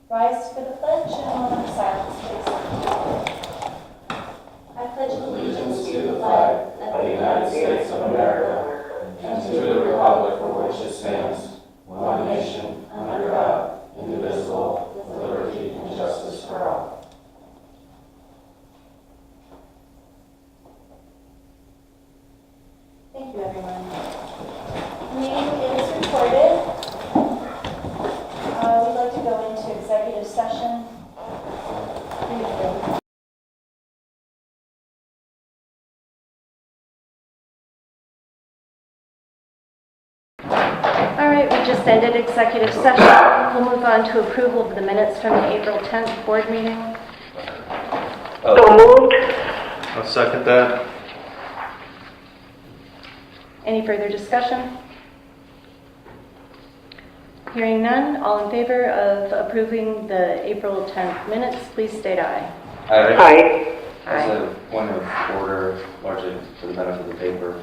Rise for the pledge and a moment of silence, please. I pledge allegiance to the flag of the United States of America and to the republic for which it stands, one nation, under God, indivisible, with liberty and justice for all. Thank you, everyone. The meeting is recorded. We'd like to go into executive session. All right, we just ended executive session. We'll move on to approval of the minutes from the April 10th board meeting. So moved. I'll second that. Any further discussion? Hearing none, all in favor of approving the April 10th minutes, please state aye. Aye. As a point of order, largely for the benefit of the paper,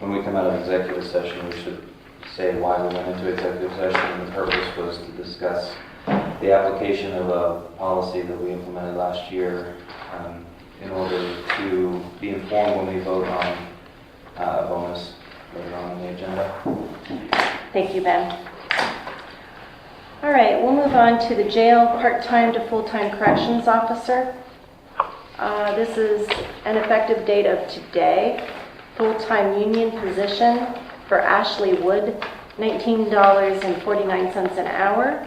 when we come out of executive session, we should say why we went into executive session. The purpose was to discuss the application of a policy that we implemented last year in order to be informed when we vote on a bonus later on in the agenda. Thank you, Ben. All right, we'll move on to the jail part-time to full-time corrections officer. This is an effective date of today. Full-time union position for Ashley Wood, $19.49 an hour.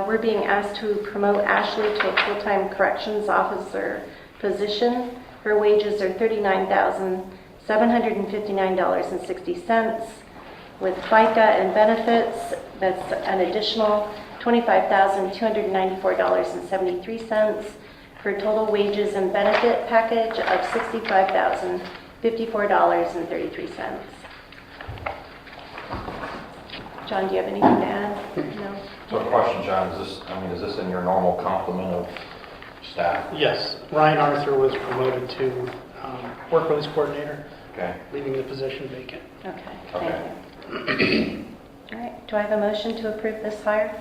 We're being asked to promote Ashley to a full-time corrections officer position. Her wages are $39,759.60. With FICA and benefits, that's an additional $25,294.73 for a total wages and benefit package of $65,054.33. John, do you have anything to add? No? So a question, John, is this in your normal complement of staff? Yes, Ryan Arthur was promoted to work release coordinator, Okay. leaving the position vacant. Okay, thank you. All right, do I have a motion to approve this hire?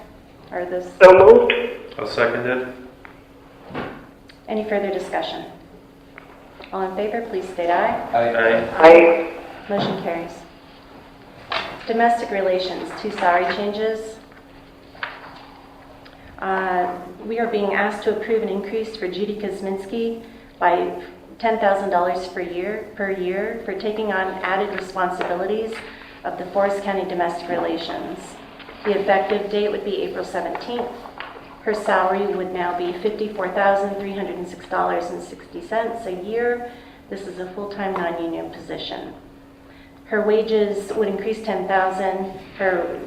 Or this? So moved. I'll second it. Any further discussion? All in favor, please state aye. Aye. Aye. Motion carries. Domestic relations, 2 salary changes. We are being asked to approve an increase for Judy Kosminski by $10,000 per year for taking on added responsibilities of the Forest County Domestic Relations. The effective date would be April 17th. Her salary would now be $54,306.60 a year. This is a full-time non-union position. Her wages would increase $10,000. Her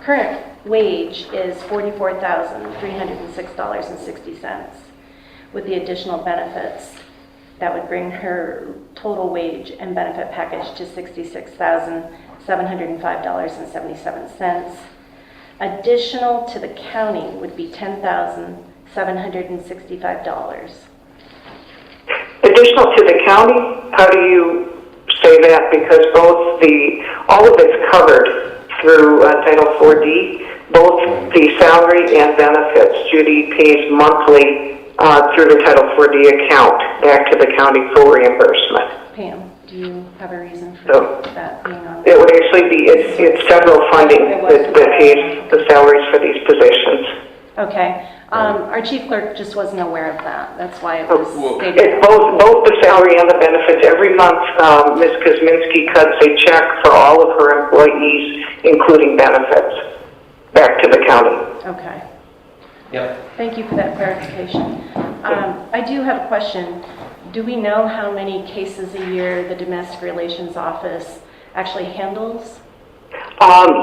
current wage is $44,306.60. With the additional benefits, that would bring her total wage and benefit package to $66,705.77. Additional to the county would be $10,765. Additional to the county? How do you say that? Because all of it's covered through Title 4D, both the salary and benefits. Judy pays monthly through the Title 4D account back to the county for reimbursement. Pam, do you have a reason for that being on? It would actually be, it's federal funding that pays the salaries for these positions. Okay. Our chief clerk just wasn't aware of that. That's why it was stated. It's both the salary and the benefits. Every month, Ms. Kosminski cuts a check for all of her employees, including benefits, back to the county. Okay. Yep. Thank you for that clarification. I do have a question. Do we know how many cases a year the Domestic Relations Office actually handles?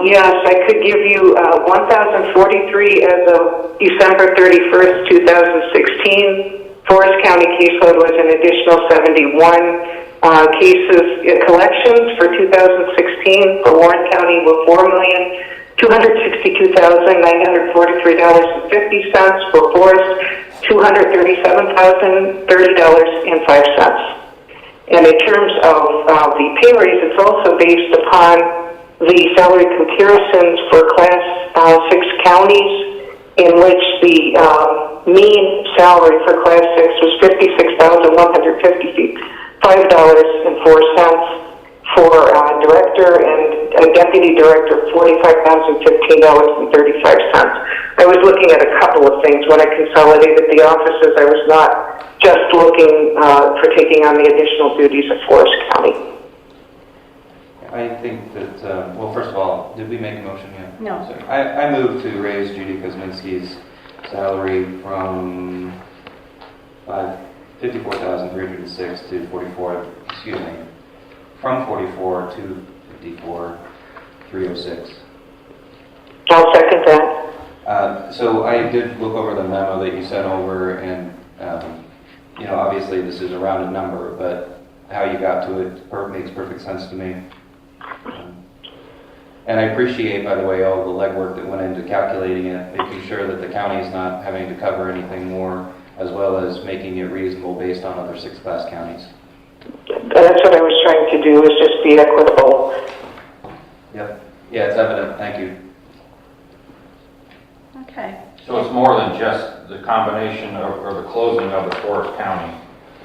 Yes, I could give you 1,043 as of December 31st, 2016. Forest County caseload was an additional 71 cases. Collections for 2016 for Warren County were $4,262,943.50. For Forest, $237,030.05. And in terms of the pay raise, it's also based upon the salary comparisons for Class counties, in which the mean salary for Class 6 was $56,155.04 for director and a deputy director, $45,015.35. I was looking at a couple of things. When I consolidated the offices, I was not just looking for taking on the additional duties of Forest County. I think that, well, first of all, did we make a motion yet? No. Sorry. I move to raise Judy Kuzminski's salary from $54,306 to 44, excuse me, from 44 to 54,306. I'll second that. So I did look over the memo that you sent over, and you know, obviously this is a rounded number, but how you got to it makes perfect sense to me. And I appreciate, by the way, all the legwork that went into calculating it, making sure that the county is not having to cover anything more, as well as making it reasonable based on other 6-class counties. That's what I was trying to do, is just be equitable. Yep. Yeah, it's evident. Thank you. Okay. So it's more than just the combination or the closing of the Forest County.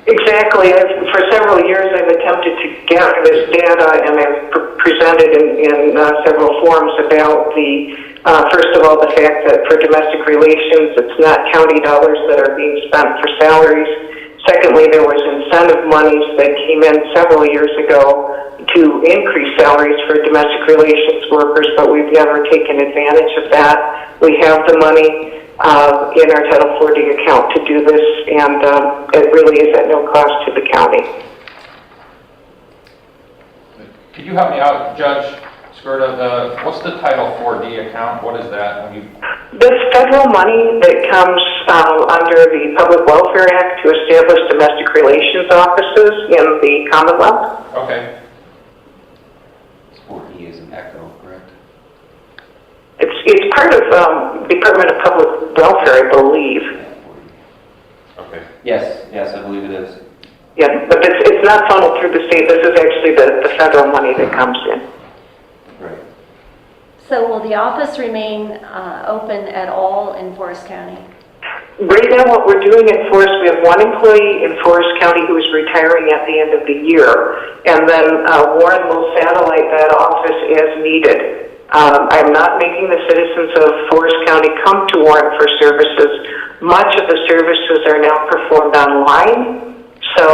Exactly. For several years, I've attempted to get this data, and I've presented in several forums about the, first of all, the fact that for domestic relations, it's not county dollars that are being spent for salaries. Secondly, there was incentive monies that came in several years ago to increase salaries for domestic relations workers, but we've never taken advantage of that. We have the money in our Title 40 account to do this, and it really is at no cost to the county. Could you help me out, Judge Skirta? What's the Title 4D account? What is that? This federal money that comes under the Public Welfare Act to establish domestic relations offices in the Commonwealth. Okay. 4E is an echo, correct? It's part of Department of Public Welfare, I believe. Okay. Yes, I believe it is. Yeah, but it's not funneled through the state. This is actually the federal money that comes in. Right. So will the office remain open at all in Forest County? Right now, what we're doing in Forest, we have one employee in Forest County who is retiring at the end of the year, and then Warren will satellite that office as needed. I'm not making the citizens of Forest County come to Warren for services. Much of the services are now performed online, so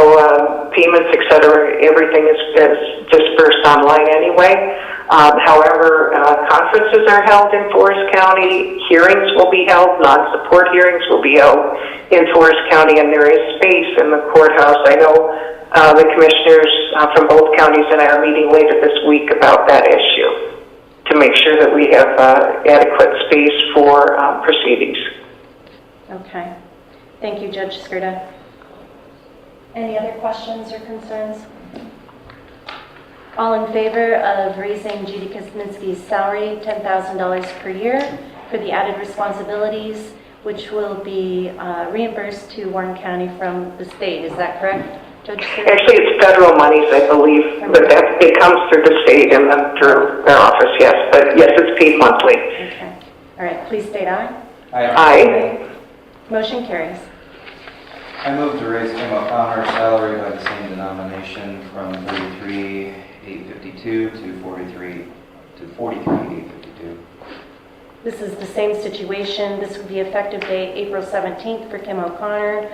payments, etc., everything is dispersed online anyway. However, conferences are held in Forest County, hearings will be held, non-support hearings will be held in Forest County, and there is space in the courthouse. I know the commissioners from both counties and I are meeting later this week about that issue to make sure that we have adequate space for proceedings. Okay. Thank you, Judge Skirta. Any other questions or concerns? All in favor of raising Judy Kuzminski's salary $10,000 per year for the added responsibilities, which will be reimbursed to Warren County from the state. Is that correct, Judge Skirta? Actually, it's federal monies, I believe, but it comes through the state and then through their office, yes. But yes, it's paid monthly. Okay. All right. Please state aye. Aye. Motion carries. I move to raise Kim O'Connor's salary by the same denomination from $33,852 to $43,852. This is the same situation. This would be effective date April 17th for Kim O'Connor.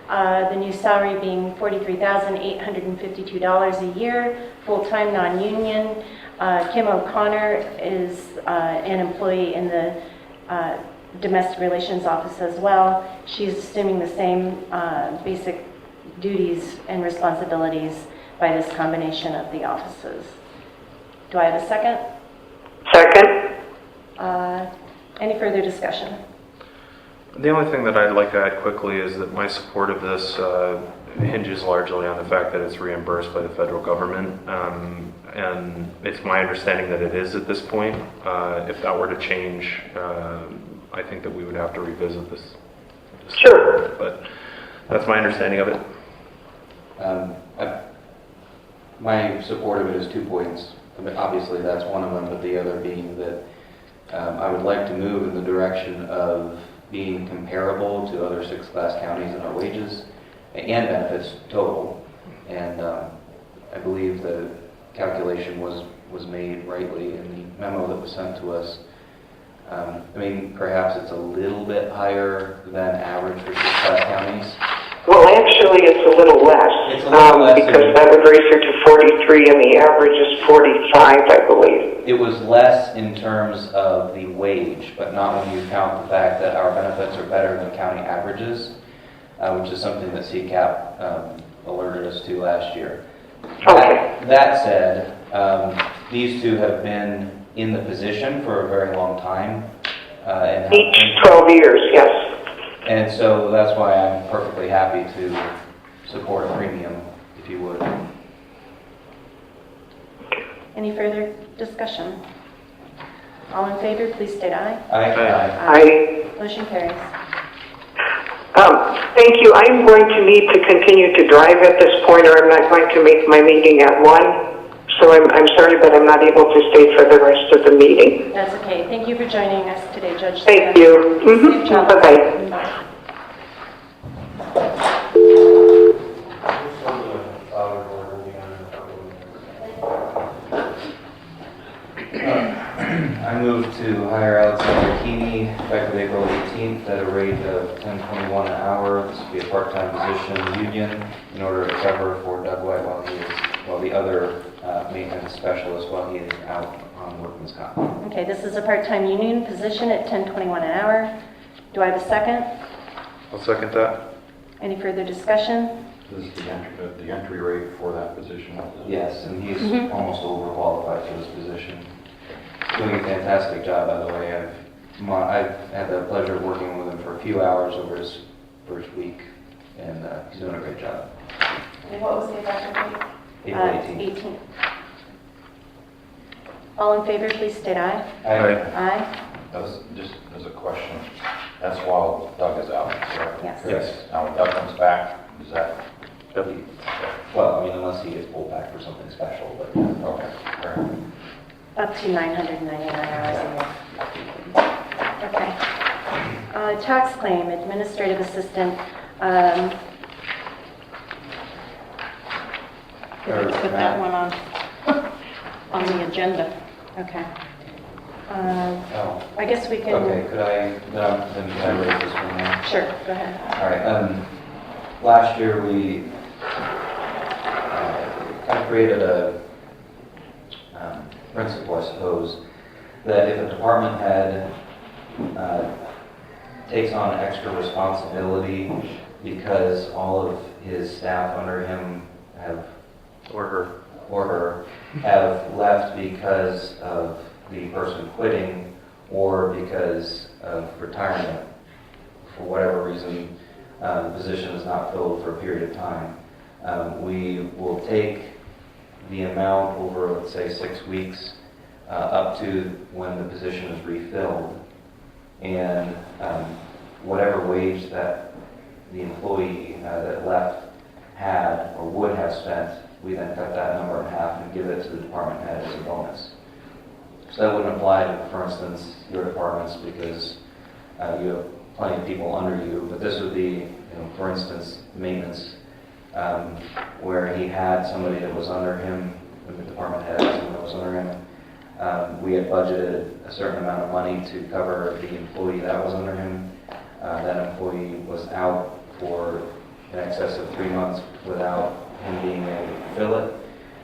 The new salary being $43,852 a year, full-time, non-union. Kim O'Connor is an employee in the domestic relations office as well. She's assuming the same basic duties and responsibilities by this combination of the offices. Do I have a second? Second. Any further discussion? The only thing that I'd like to add quickly is that my support of this hinges largely on the fact that it's reimbursed by the federal government. And it's my understanding that it is at this point. If that were to change, I think that we would have to revisit this. Sure. But that's my understanding of it. My support of it is 2 points. I mean, obviously, that's one of them, but the other being that I would like to move in the direction of being comparable to other sixth-class counties in our wages and benefits total. And I believe the calculation was made rightly in the memo that was sent to us. I mean, perhaps it's a little bit higher than average for sixth-class counties. Well, actually, it's a little less. It's a little less because that would raise her to 43, and the average is 45, I believe. It was less in terms of the wage, but not when you count the fact that our benefits are better than county averages, which is something that CCAP alerted us to last year. Okay. That said, these two have been in the position for a very long time. Each 12 years, yes. And so that's why I'm perfectly happy to support a premium, if you would. Any further discussion? All in favor, please state aye. I Motion carries. Thank you. I'm going to need to continue to drive at this point, or I'm not going to make my meeting at 1. So I'm sorry, but I'm not able to stay for the rest of the meeting. That's okay. Thank you for joining us today, Judge. Thank you. Safe travels. Bye-bye. Bye. I move to hire Alexander Keeney effective April 18th at a rate of $10.21 an hour. This will be a part-time position union in order to cover for Doug White while the other maintenance specialist while he is out on workman's comp. Okay, this is a part-time union position at $10.21 an hour. Do I have a second? I'll second that. Any further discussion? This is the entry rate for that position. Yes, and he's almost overqualified for this position. Doing a fantastic job, by the way. I've had the pleasure of working with him for a few hours over his first week, and he's doing a great job. And what was the effective date? April 18th. 18th. All in favor, please state aye. Aye. That was just as a question. That's while Doug is out, correct? Yes. Yes. Now, when Doug comes back, is that? Well, I mean, unless he gets pulled back for something special, but yeah. Okay, fair enough. Up to 999 hours a year. Okay. Tax claim, administrative assistant. Put that one on the agenda. Okay. Oh, I guess we can. okay, then can I raise this one now? Sure, go ahead. All right, last year we kind of created a principle, I suppose, that if a department head takes on extra responsibility because all of his staff under him or her have left because of the person quitting or because of retirement, for whatever reason, the position is not filled for a period of time, we will take the amount over, let's say, 6 weeks up to when the position is refilled, and whatever wage that the employee that left had or would have spent, we then cut that number in half and give it to the department head as a bonus. So that wouldn't apply to, for instance, your departments because you have plenty of people under you, but this would be, for instance, maintenance, where he had somebody that was under him, the department head had someone that was under him. We had budgeted a certain amount of money to cover the employee that was under him. That employee was out for in excess of 3 months without him being able to fill it.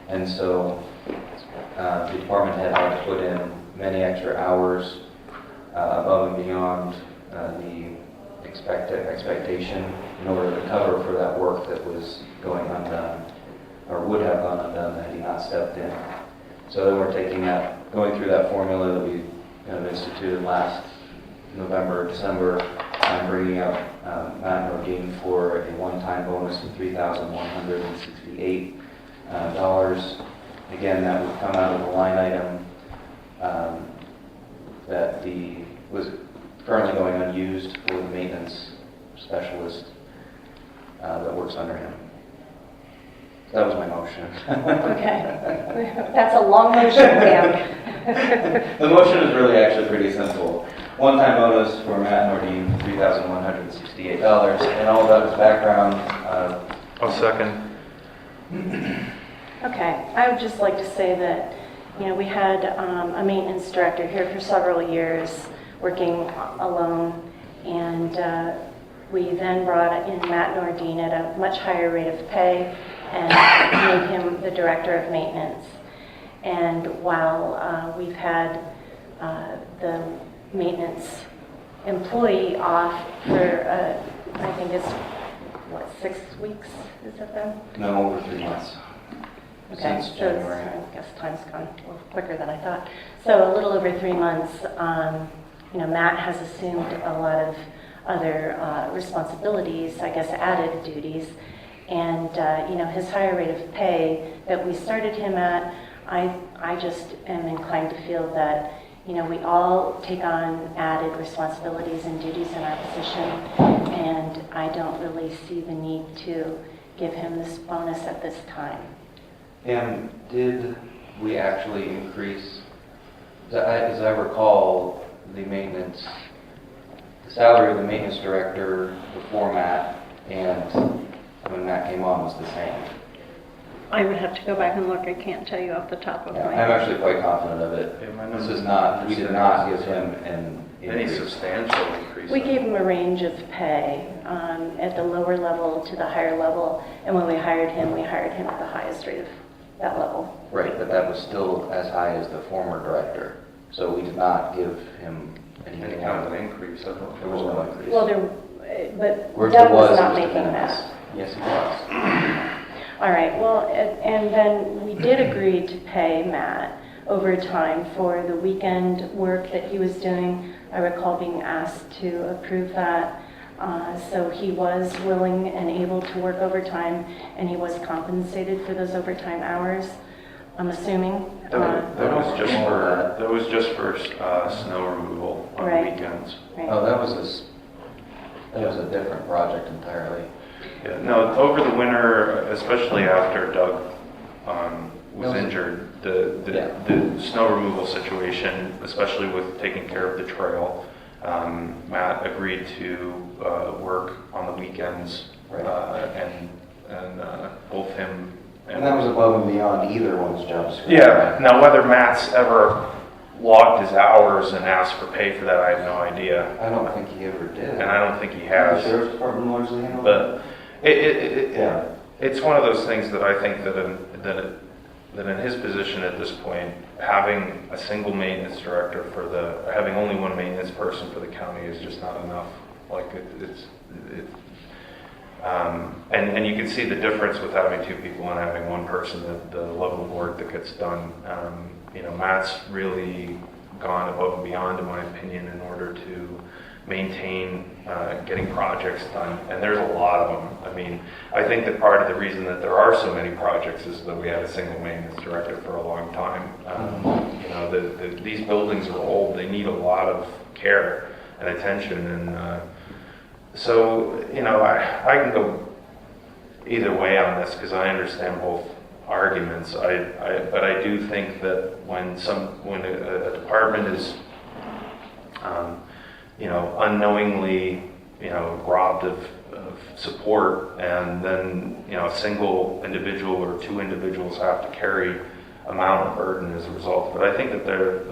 And so the department head had to put in many extra hours above and beyond the expectation in order to cover for that work that was going undone, or would have gone undone had he not stepped in. So then we're going through that formula that we instituted last November, December, and bringing up Matt and Rodine for a one-time bonus of $3,168. Again, that would come out of the line item that was currently going unused for the maintenance specialist that works under him. That was my motion. Okay. That's a long motion, Pam. The motion is really actually pretty simple. One-time bonus for Matt Nordine, $3,168, and all about his background. I'll second. Okay, I would just like to say that, we had a maintenance director here for several years, working alone, and we then brought in Matt Nordine at a much higher rate of pay and made him the director of maintenance. And while we've had the maintenance employee off for, I think it's, 6 weeks, is that them? No, over 3 months. Okay, Since so January. I guess time's gone a little quicker than I thought. So a little over 3 months, Matt has assumed a lot of other responsibilities, I guess added duties, and his higher rate of pay that we started him at, I just am inclined to feel that we all take on added responsibilities and duties in our position, and I don't really see the need to give him this bonus at this time. And did we actually increase, as I recall, the salary of the maintenance director before Matt and when Matt came on was the same? I would have to go back and look. I can't tell you off the top of Yeah, my I'm head. actually quite confident of it. Yeah, my This numbers- is not, we did not give him an Any increase. substantial increase? We gave him a range of pay at the lower level to the higher level, and when we hired him at the highest rate of that level. Right, but that was still as high as the former director. So we did not give him Any anything kind else. of an increase? I don't There was no increase. Well, but Where Doug there was not it was making de that. minimis. Yes, he was. All right, well, and then we did agree to pay Matt overtime for the weekend work that he was doing. I recall being asked to approve that. So he was willing and able to work overtime, and he was compensated for those overtime hours, I'm assuming. That was just for snow removal on Right. weekends. Right. Oh, that was a different project entirely. Yeah, no, over the winter, especially after Doug was Okay. injured, Yeah. the snow removal situation, especially with taking care of the trail, Matt agreed to work on the weekends, Right. and both him And that was above and beyond either one's job description. Yeah, now whether Matt's ever logged his hours and asked for pay for that, I have no idea, I don't think he ever did. and I don't think he The has. sheriff's department largely handled it. But Yeah. it's one of those things that I think that in his position at this point, having a single maintenance director having only one maintenance person for the county is just not enough. Like and you can see the difference with having two people and having one person, the level of work that gets done. Matt's really gone above and beyond, in my opinion, in order to maintain getting projects done, and there's a lot of them. I mean, I think that part of the reason that there are so many projects is that we had a single maintenance director for a long time. These buildings are old; they need a lot of care and attention, and so I can go either way on this because I understand both arguments. But I do think that when a department is unknowingly, robbed of support, and then, a single individual or two individuals have to carry a mountain of burden as a result. But I think that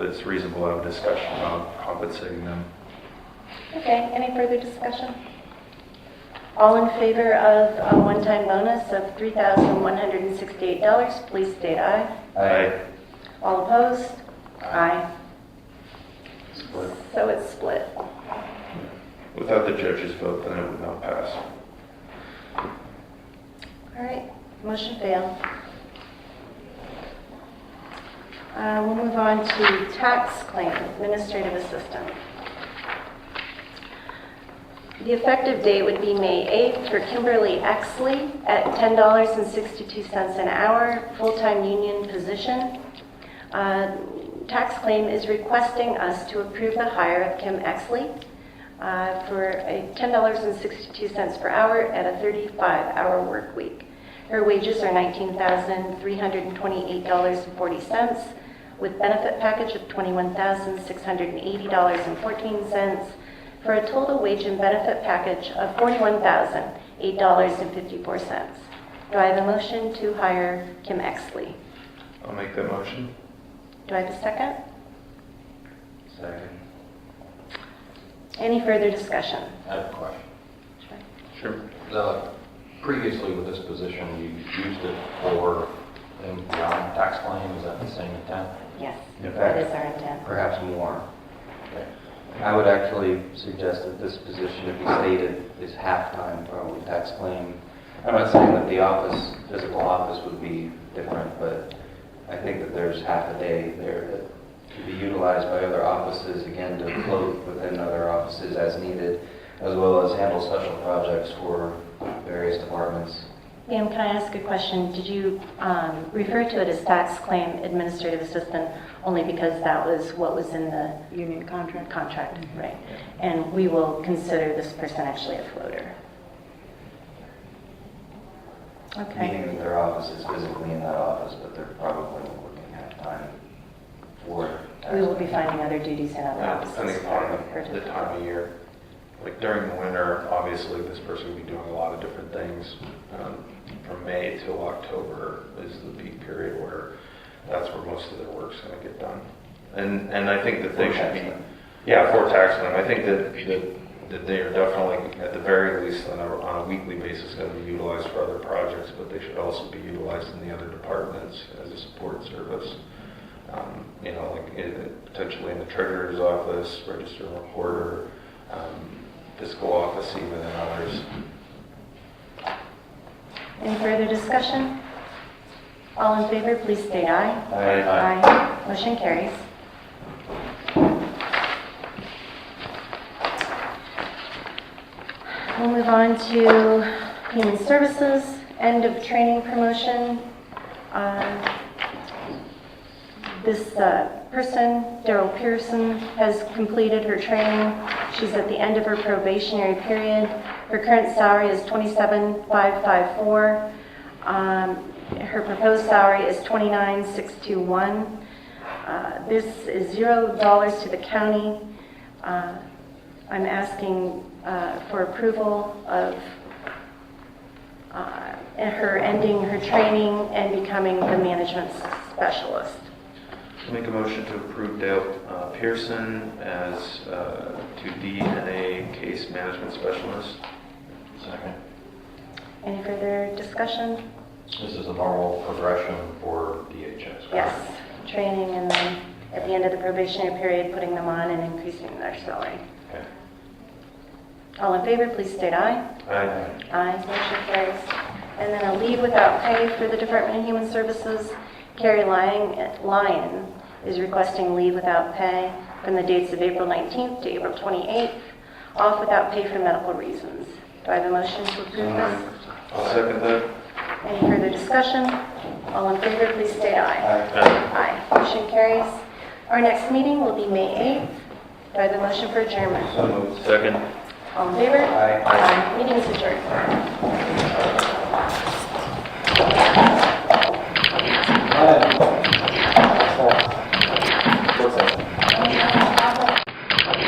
it's reasonable to have a discussion about compensating them. Okay, any further discussion? All in favor of a one-time bonus of $3,168, please state aye. Aye. All opposed? Aye. Split. So it's split. Without the judge's vote, then it would not pass. All right, motion failed. We'll move on to tax claim, administrative assistant. The effective date would be May 8th for Kimberly Exley at $10.62 an hour, full-time union position. Tax claim is requesting us to approve the hire of Kim Exley for a $10.62 per hour at a 35-hour work week. Her wages are $19,328.40, with benefit package of $21,680.14 for a total wage and benefit package of $41,008.54. Do I have a motion to hire Kim Exley? I'll make that motion. Do I have a second? Second. Any further discussion? I have a question. Sure. Previously with this position, you used it for them beyond tax claim, is that the same intent? Yes, In that fact, is our intent. perhaps more. Okay. I would actually suggest that this position, if we stated, is half-time, probably tax claim. I'm not saying that the office, physical office would be different, but I think that there's half a day there that could be utilized by other offices, again, to float within other offices as needed, as well as handle special projects for various departments. Pam, can I ask a question? Did you refer to it as tax claim administrative assistant only because that was what was in the Union contract. contract, right? And we will consider this person actually a floater. Okay. Meaning that their office is physically in that office, but they're probably working half-time for tax We will be claim. finding other duties in other offices. Depending upon the time of year. Like during the winter, obviously, this person will be doing a lot of different things. From May till October is the peak period where that's where most of their work's going to get done. And I think that they For should tax be, time. yeah, for tax time. I think that they are definitely, at the very least, on a weekly basis, going to be utilized for other projects, but they should also be utilized in the other departments as a support service. Potentially in the treasurer's office, register and recorder, fiscal office, even in others. Any further discussion? All in favor, please state aye. Aye. Aye. Motion carries. We'll move on to Human Services, end of training promotion. This person, Daryl Pearson, has completed her training. She's at the end of her probationary period. Her current salary is $27,554. Her proposed salary is $29,621. This is $0 to the county. I'm asking for approval of her ending her training and becoming the management specialist. Make a motion to approve Dale Pearson as 2D and A case management specialist. Second. Any further discussion? This is a normal progression for DHS, correct? Yes, training and then at the end of the probationary period, putting them on and increasing their salary. Okay. All in favor, please state aye. Aye. Aye, motion carries. And then a leave without pay for the Department of Human Services. Carrie Lyon is requesting leave without pay from the dates of April 19th to April 28th, off without pay for medical reasons. Do I have a motion to approve this? I'll second that. Any further discussion? All in favor, please state aye. Aye. Aye, motion carries. Our next meeting will be May 8th. Do I have a motion for adjournment? So moved. Second. All in favor? Aye. Aye.